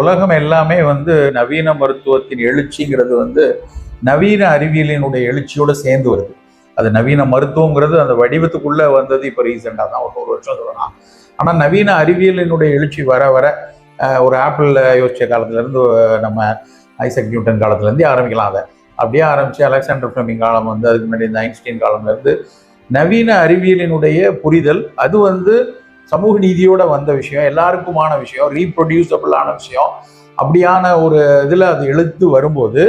உலகம் எல்லாமே நவீன மருத்துவத்தின் எழுச்சிங்கிறது நவீன அறிவியலினுடைய எழுச்சியோட சேர்ந்து வருது. அது நவீன மருத்துவங்கிறது அந்த வடிவத்துக்குள்ள வந்தது இப்போ ரீசெண்டாக தான், ஒரு 100 வருஷம் சொல்லலாம். ஆனால் நவீன அறிவியலினுடைய எழுச்சி வர வர ஒரு ஆப்பிளில் யோசிச்ச காலத்துலேருந்து நம்ம ஐசக் நியூட்டன் காலத்துலேருந்தே ஆரம்பிக்கலாம். அதை அப்படியே ஆரம்பித்து அலெக்சாண்டர் ஃப்ளெமிங் காலம் அதுக்கு முன்னாடி இந்த ஐன்ஸ்டீன் காலம்லேருந்து நவீன அறிவியலினுடைய புரிதல் அது சமூக நீதியோட வந்த விஷயம், எல்லாருக்குமான விஷயம், ரீப்ரொடியூசபிளான விஷயம். அப்படியான ஒரு இதில் அது எழுத்து வரும்போது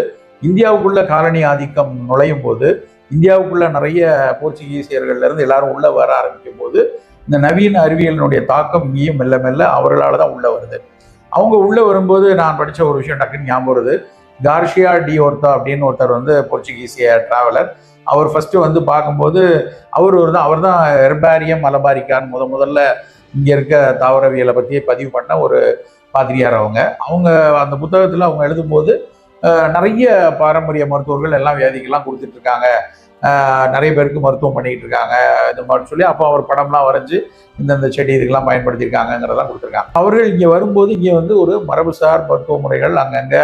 இந்தியாவுக்குள்ள காலனி ஆதிக்கம் நுழையும் போது, இந்தியாவுக்குள்ள நிறைய போர்ச்சுகீசியர்கள்ல இருந்து எல்லாரும் உள்ள வர ஆரம்பிக்கும் போது இந்த நவீன அறிவியலினுடைய தாக்கம் இங்கேயும் மெல்ல மெல்ல அவர்களால் தான் உள்ள வருது. அவங்க உள்ள வரும்போது நான் படித்த ஒரு விஷயம் டக்குன்னு ஞாபகம் வருது. கார்ஷியா டி ஓர்த்தா அப்படின்னு ஒருத்தர் போர்ச்சுகீசிய டிராவலர். அவர் ஃபர்ஸ்ட் பார்க்கும்போது அவர் தான் ஹெர்பாரியம் மலபாரிக்கான்னு முதல்ல இங்க இருக்க தாவரவியலை பற்றியே பதிவு பண்ண ஒரு பாதிரியார். அவங்க அந்த புத்தகத்தில் அவங்க எழுதும்போது நிறைய பாரம்பரிய மருத்துவர்கள் எல்லாம் வியாதிக்கெல்லாம் கொடுத்துட்டு இருக்காங்க, நிறைய பேருக்கு மருத்துவம் பண்ணிட்டு இருக்காங்க இந்த மாதிரி சொல்லி அப்போ அவர் படம்லாம் வரைஞ்சு இந்தந்த செடி இதுக்கெல்லாம் பயன்படுத்தியிருக்காங்கிறதெல்லாம் கொடுத்துருக்காங்க. அவர்கள் இங்கே வரும்போது இங்கே ஒரு மரபுசார் மருத்துவ முறைகள் அங்கங்கே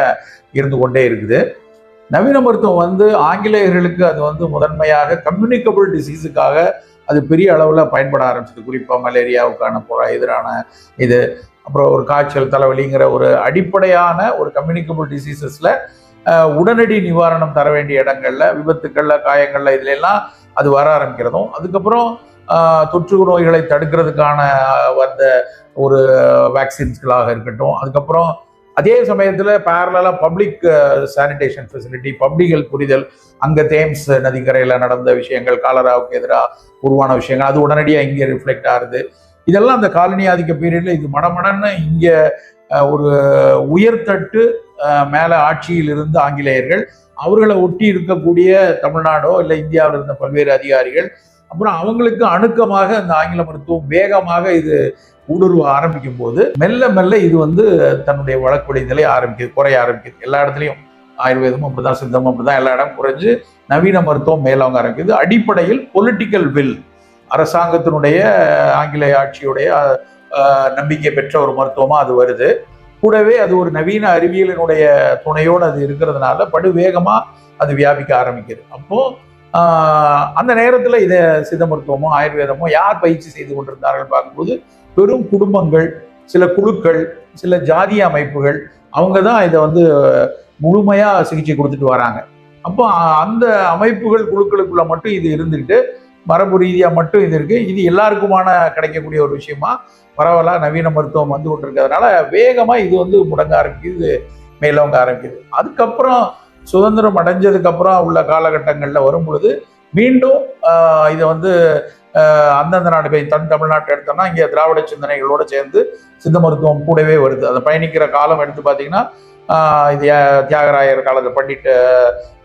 இருந்து கொண்டே இருக்குது. நவீன மருத்துவம் ஆங்கிலேயர்களுக்கு அது முதன்மையாக கம்யூனிகபிள் டிசீஸுக்காக அது பெரிய அளவில் பயன்பட ஆரம்பிச்சது. குறிப்பாக மலேரியாவுக்கான எதிரான இது, அப்புறம் ஒரு காய்ச்சல் தலைவலிங்கிற ஒரு அடிப்படையான ஒரு கம்யூனிகபிள் டிசீசஸ்ல உடனடி நிவாரணம் தர வேண்டிய இடங்கள்ல, விபத்துக்கள்ல, காயங்கள்ல இதுல எல்லாம் அது வர ஆரம்பிக்கிறதும், அதுக்கப்புறம் தொற்று நோய்களை தடுக்கிறதுக்கான வந்த ஒரு வேக்சின்ஸ்களாக இருக்கட்டும், அதுக்கப்புறம் அதே சமயத்தில் பேரலாக public sanitation facility, public health புரிதல், அங்கே தேம்ஸ் நதிக்கரையில் நடந்த விஷயங்கள், காலராவுக்கு எதிராக உருவான விஷயங்கள் அது உடனடியாக இங்கே ரிஃப்ளெக்ட் ஆகுது. இதெல்லாம் அந்த காலனி ஆதிக்க பீரியட்ல இது மடமடன்னு இங்கே ஒரு உயர்தட்டு மேலே ஆட்சியில் இருந்த ஆங்கிலேயர்கள், அவர்களை ஒட்டி இருக்கக்கூடிய தமிழ்நாடோ இல்லை இந்தியாவில் இருந்த பல்வேறு அதிகாரிகள், அப்புறம் அவங்களுக்கு அணுக்கமாக இந்த ஆங்கில மருத்துவம் வேகமாக இது ஊடுருவ ஆரம்பிக்கும் போது மெல்ல மெல்ல இது தன்னுடைய வழக்குடைதலை குறைய ஆரம்பிக்குது. எல்லா இடத்துலையும் ஆயுர்வேதமும் அப்படிதான், சித்தமும் அப்படிதான், எல்லா இடம் குறைஞ்சு நவீன மருத்துவம் மேலவங்க ஆரம்பிக்குது. அடிப்படையில் பொலிட்டிக்கல் வில், அரசாங்கத்தினுடைய ஆங்கிலேய ஆட்சியுடைய நம்பிக்கை பெற்ற ஒரு மருத்துவமா அது வருது. கூடவே அது ஒரு நவீன அறிவியலினுடைய துணையோடு அது இருக்கிறதுனால படுவேகமா அது வியாபிக்க ஆரம்பிக்குது. அப்போ அந்த நேரத்துல இதை சித்த மருத்துவமோ ஆயுர்வேதமோ யார் பயிற்சி செய்து கொண்டிருந்தார்கள் பார்க்கும்போது பெரும் குடும்பங்கள், சில குழுக்கள், சில ஜாதிய அமைப்புகள், அவங்க தான் இதை முழுமையா சிகிச்சை கொடுத்துட்டு வராங்க. அப்போ அந்த அமைப்புகள் குழுக்களுக்குள்ள மட்டும் இது இருந்துட்டு மரபு ரீதியா மட்டும் இது இருக்கு. இது எல்லாருக்குமான கிடைக்கக்கூடிய ஒரு விஷயமா பரவலா நவீன மருத்துவம் கொண்டிருக்கிறதுனால வேகமா இது முடங்க ஆரம்பிக்குது, மேலவங்க ஆரம்பிக்குது. அதுக்கப்புறம் சுதந்திரம் அடைஞ்சதுக்கு அப்புறம் உள்ள காலகட்டங்கள்ல வரும் பொழுது மீண்டும் இதை அந்தந்த நாடுகள் தமிழ்நாட்டை எடுத்தோம்னா இங்கே திராவிட சிந்தனைகளோடு சேர்ந்து சித்த மருத்துவம் கூடவே வருது. அதை பயணிக்கிற காலம் எடுத்து பார்த்தீங்கன்னா இது தியாகராயர் காலத்தில் பண்டிட்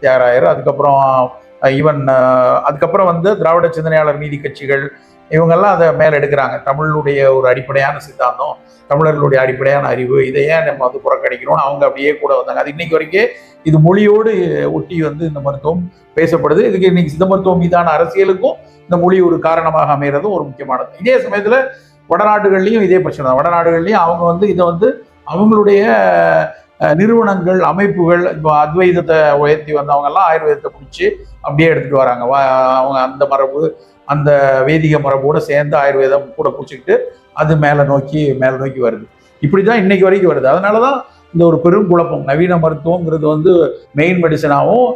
தியாகராயர், அதுக்கப்புறம் ஈவன் அதுக்கப்புறம் திராவிட சிந்தனையாளர் நீதி கட்சிகள் இவங்கெல்லாம் அதை மேல எடுக்கிறாங்க. தமிழுடைய ஒரு அடிப்படையான சித்தாந்தம், தமிழர்களுடைய அடிப்படையான அறிவு, இதை ஏன் நம்ம புறக்கணிக்கணும்னு அவங்க அப்படியே கூட வந்தாங்க. அது இன்னைக்கு வரைக்கும் இது மொழியோடு ஒட்டி இந்த மருத்துவம் பேசப்படுது. இதுக்கு இன்னைக்கு சித்த மருத்துவம் மீதான அரசியலுக்கும் இந்த மொழி ஒரு காரணமாக அமைகிறதும் ஒரு முக்கியமானது. இதே சமயத்துல வடநாடுகள்லையும் இதே பிரச்சனை தான். வடநாடுகள்லையும் அவங்க இதை அவங்களுடைய நிறுவனங்கள், அமைப்புகள், இப்போ அத்வைதத்தை உயர்த்தி வந்தவங்க எல்லாம் ஆயுர்வேதத்தை பிடிச்சி அப்படியே எடுத்துட்டு வராங்க. அவங்க அந்த மரபு, அந்த வேதிக மரபோடு சேர்ந்து ஆயுர்வேதம் கூட பிடிச்சிக்கிட்டு அது மேலே நோக்கி வருது. இப்படிதான் இன்னைக்கு வரைக்கும் வருது. அதனாலதான் இந்த ஒரு பெரும் குழப்பம். நவீன மருத்துவங்கிறது மெயின் மெடிசனாகவும்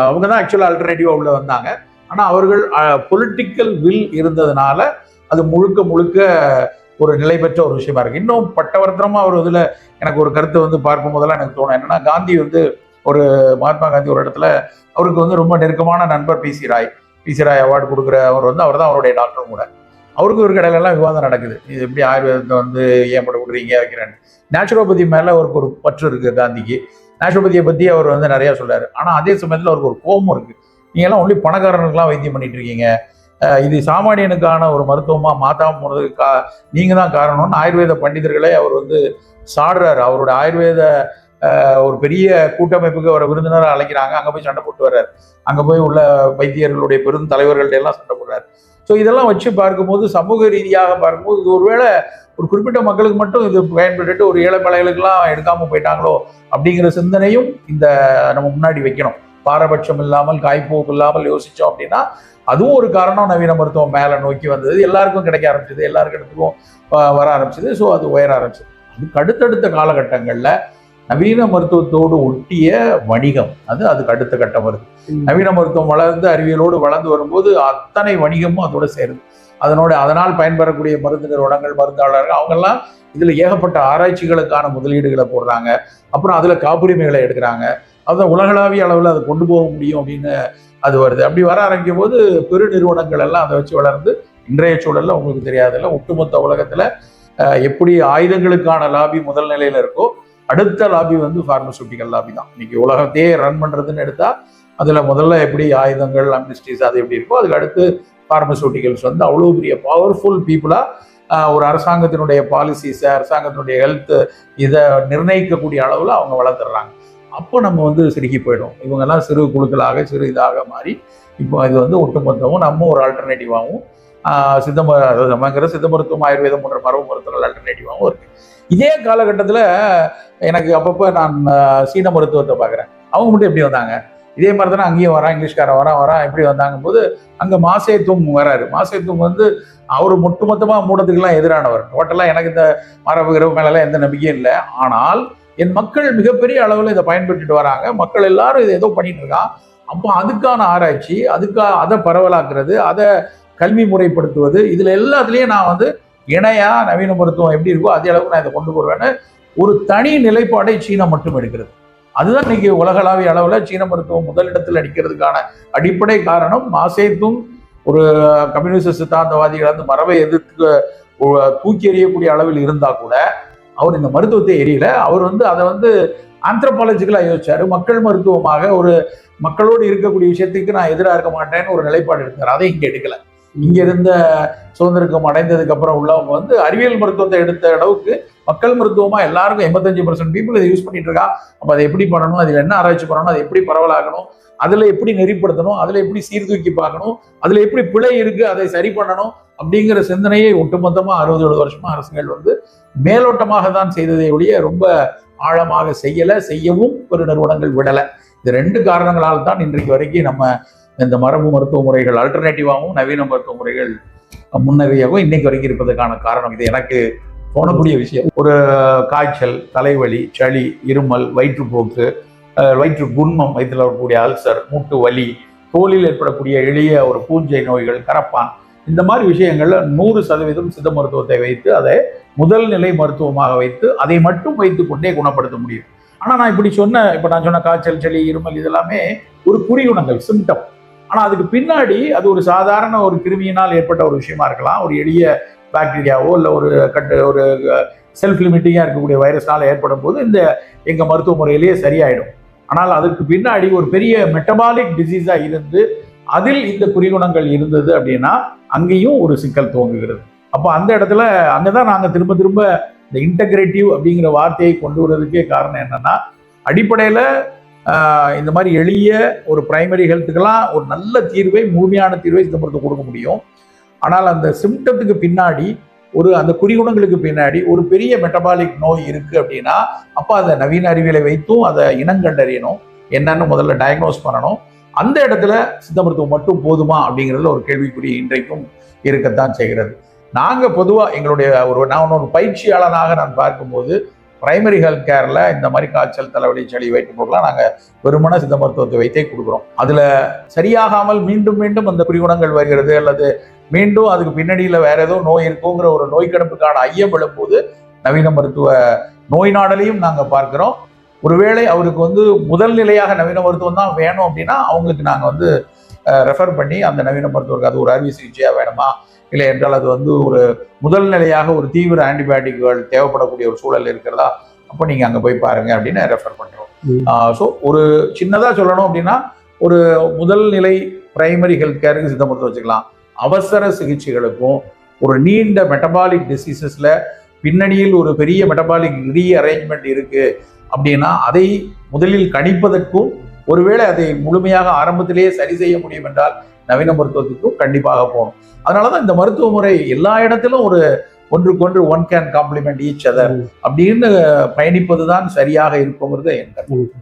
அவங்க தான் ஆக்சுவலாக அல்டர்னேட்டிவா உள்ள வந்தாங்க. ஆனால் அவர்கள் பொலிட்டிக்கல் வில் இருந்ததுனால அது முழுக்க ஒரு நிலை பெற்ற ஒரு விஷயமா இருக்கு. இன்னும் பட்டவர்த்தனமா ஒரு இதுல எனக்கு ஒரு கருத்தை பார்க்கும் போதெல்லாம் எனக்கு தோணும் என்னன்னா, காந்தி ஒரு மகாத்மா காந்தி ஒரு இடத்துல அவருக்கு ரொம்ப நெருக்கமான நண்பர் பிசி ராய் அவார்டு கொடுக்குற அவர் அவர் தான் அவருடைய டாக்டரும் கூட. அவருக்கு ஒரு கடையிலெல்லாம் விவாதம் நடக்குது. இது எப்படி ஆயுர்வேதத்தை ஏன் பட கொடுக்குறீங்க வைக்கிறேன்னு. நேச்சுரோபதி மேல அவருக்கு ஒரு பற்று இருக்கு காந்திக்கு. நேச்சுரோபதியை பத்தி அவர் நிறைய சொல்றாரு. ஆனா அதே சமயத்துல அவருக்கு ஒரு கோபம் இருக்கு. நீங்க எல்லாம் ஒன்லி பணக்காரனுக்குலாம் வைத்தியம் பண்ணிட்டு இருக்கீங்க, இது சாமானியனுக்கான ஒரு மருத்துவமா மாத்தாம போனதுக்கு நீங்க தான் காரணம்னு ஆயுர்வேத பண்டிதர்களை அவர் சாடுறாரு. அவரோட ஆயுர்வேத ஒரு பெரிய கூட்டமைப்புக்கு அவரை விருந்தினராக அழைக்கிறாங்க. அங்கே போய் சண்டை போட்டு வர்றாரு. அங்கே போய் உள்ள வைத்தியர்களுடைய பெரும் தலைவர்கள்ட்ட எல்லாம் சண்டை போடுறாரு. ஸோ இதெல்லாம் வச்சு பார்க்கும்போது, சமூக ரீதியாக பார்க்கும்போது இது ஒருவேளை ஒரு குறிப்பிட்ட மக்களுக்கு மட்டும் இது பயன்பட்டு ஒரு ஏழை பழைகளுக்கெல்லாம் எடுக்காம போயிட்டாங்களோ அப்படிங்கிற சிந்தனையும் இந்த நம்ம முன்னாடி வைக்கணும். பாரபட்சம் இல்லாமல் காய்ப்போக்கு இல்லாமல் யோசிச்சோம் அப்படின்னா அதுவும் ஒரு காரணம். நவீன மருத்துவம் மேலே நோக்கி வந்தது, எல்லாருக்கும் கிடைக்க ஆரம்பிச்சது, எல்லாருக்கும் இடத்துக்கும் வர ஆரம்பிச்சது. ஸோ அது உயர ஆரம்பிச்சது. அதுக்கு அடுத்தடுத்த காலகட்டங்களில் நவீன மருத்துவத்தோடு ஒட்டிய வணிகம் அதுக்கு அடுத்த கட்டம் வருது. நவீன மருத்துவம் வளர்ந்து அறிவியலோடு வளர்ந்து வரும்போது அத்தனை வணிகமும் அதோட சேருது. அதனால் பயன்பெறக்கூடிய மருந்து நிறுவனங்கள், மருந்தாளர்கள் அவங்கெல்லாம் இதுல ஏகப்பட்ட ஆராய்ச்சிகளுக்கான முதலீடுகளை போடுறாங்க. அப்புறம் அதுல காப்புரிமைகளை எடுக்கிறாங்க. அதை உலகளாவிய அளவில் அதை கொண்டு போக முடியும் அப்படின்னு அது வருது. அப்படி வர ஆரம்பிக்கும் போது பெரு நிறுவனங்கள் எல்லாம் அதை வச்சு வளர்ந்து இன்றைய சூழல்ல உங்களுக்கு தெரியாதுல்ல, ஒட்டுமொத்த உலகத்துல எப்படி ஆயுதங்களுக்கான லாபி முதல் நிலையில இருக்கோ அடுத்த லாபி பார்மசூட்டிக்கல் லாபி தான். இன்னைக்கு உலகத்தையே ரன் பண்றதுன்னு எடுத்தா அதுல முதல்ல எப்படி ஆயுதங்கள், அம்னிஸ்டிஸ் அது எப்படி இருக்கோ அதுக்கு அடுத்து பார்மசூட்டிக்கல்ஸ் அவ்வளோ பெரிய பவர்ஃபுல் பீப்புளா ஒரு அரசாங்கத்தினுடைய பாலிசிஸை, அரசாங்கத்தினுடைய ஹெல்த் இதை நிர்ணயிக்கக்கூடிய அளவுல அவங்க வளர்த்துடுறாங்க. அப்போ நம்ம சிறுகி போயிடும். இவங்கெல்லாம் சிறு குழுக்களாக சிறு இதாக மாறி இப்போ இது ஒட்டுமொத்தமும் நம்ம ஒரு ஆல்டர்னேட்டிவாகவும் சித்த மருத்துவம், ஆயுர்வேதம் போன்ற மரபு மருத்துவங்கள் ஆல்டர்னேட்டிவாகவும் இருக்கு. இதே காலகட்டத்தில் எனக்கு அப்பப்போ நான் சீன மருத்துவத்தை பார்க்குறேன். அவங்க மட்டும் எப்படி வந்தாங்க? இதே மாதிரி தானே அங்கேயும் வரான், இங்கிலீஷ்காரன் வரான் எப்படி வந்தாங்க போது அங்கே மாசேத்தும் வராரு. மாசேத்தும் அவர் ஒட்டுமொத்தமாக மூடத்துக்கெல்லாம் எதிரானவர். டோட்டலாக எனக்கு இந்த மரபு இரவு மேலெல்லாம் எந்த நம்பிக்கையும் இல்லை. ஆனால் என் மக்கள் மிகப்பெரிய அளவில் இதை பயன்படுத்திட்டு வராங்க. மக்கள் எல்லாரும் இதை ஏதோ பண்ணிட்டு இருக்கான். அப்போ அதுக்கான ஆராய்ச்சி, அதை பரவலாக்குறது, அதை கல்வி முறைப்படுத்துவது, இதுல எல்லாத்துலேயும் நான் இணையா நவீன மருத்துவம் எப்படி இருக்கோ அதே அளவுக்கு நான் இதை கொண்டு போடுவேன்னு ஒரு தனி நிலைப்பாடை சீனா மட்டும் எடுக்கிறது. அதுதான் இன்னைக்கு உலகளாவிய அளவில் சீன மருத்துவம் முதலிடத்தில் அடிக்கிறதுக்கான அடிப்படை காரணம். மாசேத்துங் ஒரு கம்யூனிஸ்ட் சித்தாந்தவாதிகள் மரபை எதிர்த்து தூக்கி எறியக்கூடிய அளவில் இருந்தா கூட அவர் இந்த மருத்துவத்தை எரியல. அவர் அதை ஆந்த்ரோபாலஜிக்கலா யோசிச்சாரு. மக்கள் மருத்துவமாக ஒரு மக்களோடு இருக்கக்கூடிய விஷயத்துக்கு நான் எதிராக இருக்க மாட்டேன்னு ஒரு நிலைப்பாடு எடுத்தார். அதை இங்க எடுக்கல. இங்க இருந்த சுதந்திரம் அடைந்ததுக்கு அப்புறம் உள்ளவங்க அறிவியல் மருத்துவத்தை எடுத்த அளவுக்கு மக்கள் மருத்துவமா எல்லாருக்கும் 85% பீப்புள் இதை யூஸ் பண்ணிட்டு இருக்கா. அப்ப அதை எப்படி பண்ணணும், அதுல என்ன ஆராய்ச்சி பண்ணணும், அதை எப்படி பரவலாகணும், அதுல எப்படி நெறிப்படுத்தணும், அதுல எப்படி சீர்தூக்கி பார்க்கணும், அதுல எப்படி பிழை இருக்கு அதை சரி பண்ணணும் அப்படிங்கிற சிந்தனையை ஒட்டுமொத்தமா 60-70 வருஷமா அரசுகள் மேலோட்டமாக தான் செய்ததை ஒழிய ரொம்ப ஆழமாக செய்யவும் ஒரு நிறுவனங்கள் விடலை. இது 2 காரணங்களால் தான் இன்றைக்கு வரைக்கும் நம்ம இந்த மரபு மருத்துவ முறைகள் ஆல்டர்னேட்டிவாகவும் நவீன மருத்துவ முறைகள் முன்னேறியாகவும் இன்னைக்கு வரைக்கும் இருப்பதற்கான காரணம். இது எனக்கு தோணக்கூடிய விஷயம். ஒரு காய்ச்சல், தலைவலி, சளி, இருமல், வயிற்றுப்போக்கு, வயிற்று குன்மம், வயிற்றில் வரக்கூடிய அல்சர், மூட்டு வலி, தோலில் ஏற்படக்கூடிய எளிய ஒரு பூஞ்சை நோய்கள், கரப்பான், இந்த மாதிரி விஷயங்கள்ல 100% சித்த மருத்துவத்தை வைத்து அதை முதல் நிலை மருத்துவமாக வைத்து அதை மட்டும் வைத்துக் கொண்டே குணப்படுத்த முடியும். ஆனா நான் நான் சொன்ன காய்ச்சல், சளி, இருமல் இதெல்லாமே ஒரு குறிகுணங்கள், சிம்டம். ஆனா அதுக்கு பின்னாடி அது ஒரு சாதாரண ஒரு கிருமியினால் ஏற்பட்ட ஒரு விஷயமா இருக்கலாம். ஒரு எளிய பாக்டீரியாவோ இல்லை ஒரு செல்ஃப் லிமிட்டிங்கா இருக்கக்கூடிய வைரஸ்னால ஏற்படும் போது எங்க மருத்துவ முறையிலேயே சரியாயிடும். ஆனால் அதுக்கு பின்னாடி ஒரு பெரிய மெட்டபாலிக் டிசீஸா இருந்து அதில் இந்த குறிகுணங்கள் இருந்தது அப்படின்னா அங்கேயும் ஒரு சிக்கல் துவங்குகிறது. அப்போ அந்த இடத்துல அங்கதான் நாங்க திரும்ப திரும்ப இந்த இன்டகிரேட்டிவ் அப்படிங்கிற வார்த்தையை கொண்டு வர்றதுக்கே காரணம் என்னன்னா, அடிப்படையில இந்த மாதிரி எளிய ஒரு பிரைமரி ஹெல்த்துக்கெல்லாம் ஒரு நல்ல தீர்வை, முழுமையான தீர்வை சித்த மருத்துவம் கொடுக்க முடியும். ஆனால் அந்த சிம்டத்துக்கு பின்னாடி அந்த குறிகுணங்களுக்கு பின்னாடி ஒரு பெரிய மெட்டபாலிக் நோய் இருக்கு அப்படின்னா அப்போ அதை நவீன அறிவியலை வைத்தும் அதை இனங்கண்டறியணும், என்னன்னு முதல்ல டயக்னோஸ் பண்ணணும். அந்த இடத்துல சித்த மருத்துவம் மட்டும் போதுமா அப்படிங்கிறதுல ஒரு கேள்விக்குறி இன்றைக்கும் இருக்கத்தான் செய்கிறது. நாங்க பொதுவா எங்களுடைய நான் ஒரு பயிற்சியாளனாக நான் பார்க்கும்போது பிரைமரி ஹெல்த் கேர்ல இந்த மாதிரி காய்ச்சல், தலைவலி, சளி, வயிற்றுப்போக்கெல்லாம் நாங்க வெறுமன சித்த மருத்துவத்தை வைத்தே கொடுக்குறோம். அதுல சரியாகாமல் மீண்டும் மீண்டும் அந்த குறிகுணங்கள் வருகிறது அல்லது மீண்டும் அதுக்கு பின்னணியில வேற ஏதோ நோய் இருக்குங்கிற ஒரு நோய் கடுப்புக்கான ஐயம் எழும்போது நவீன மருத்துவ நோய் நாடலையும் நாங்க பார்க்கிறோம். ஒருவேளை அவருக்கு முதல் நிலையாக நவீன மருத்துவம் தான் வேணும் அப்படின்னா அவங்களுக்கு நாங்க ரெஃபர் பண்ணி அந்த நவீன மருத்துவருக்கு அது ஒரு அறுவை சிகிச்சையா வேணுமா, இல்லை என்றால் அது ஒரு முதல் நிலையாக ஒரு தீவிர ஆன்டிபயோட்டிக்குகள் தேவைப்படக்கூடிய ஒரு சூழல் இருக்கிறதா, அப்போ நீங்க அங்க போய் பாருங்க அப்படின்னு ரெஃபர் பண்றோம். ஸோ ஒரு சின்னதா சொல்லணும் அப்படின்னா ஒரு முதல் நிலை பிரைமரி ஹெல்த் கேருக்கு சித்த மருத்துவம் வச்சுக்கலாம். அவசர சிகிச்சைகளுக்கும் ஒரு நீண்ட மெட்டபாலிக் டிசீசஸ்ல பின்னணியில் ஒரு பெரிய மெட்டபாலிக் ரீஅரேஞ்ச்மெண்ட் இருக்கு அப்படின்னா அதை முதலில் கணிப்பதற்கும் ஒருவேளை அதை முழுமையாக ஆரம்பத்திலேயே சரி செய்ய முடியும் என்றால் நவீன மருத்துவத்துக்கும் கண்டிப்பாக போகணும். அதனாலதான் இந்த மருத்துவ முறை எல்லா இடத்திலும் ஒரு ஒன்றுக்கொன்று one can complement each other அப்படின்னு பயணிப்பதுதான் சரியாக இருக்குங்கிறது என் கருத்து.